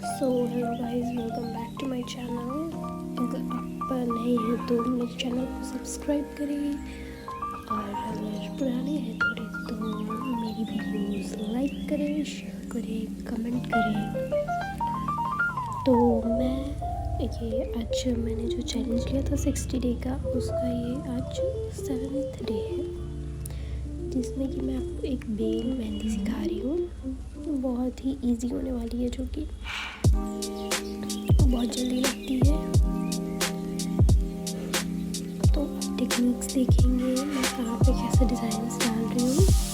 So hello guys, welcome back to my channel. अगर आप नए हैं तो मेरे चैनल को सब्सक्राइब करें, और अगर पुराने हैं थोड़े तो मेरी वीडियोस लाइक करें, शेयर करें, कमेंट करें। तो आज मैंने जो चैलेंज लिया था 60 डे का, उसका ये आज 7th डे है, जिसमें कि मैं आपको एक बेल मेहंदी सिखा रही हूँ। बहुत ही इजी होने वाली है, जो कि बहुत जल्दी लगती है। तो टेक्निक्स देखेंगे मैं कहाँ पे कैसे डिज़ाइंस डाल रही हूँ।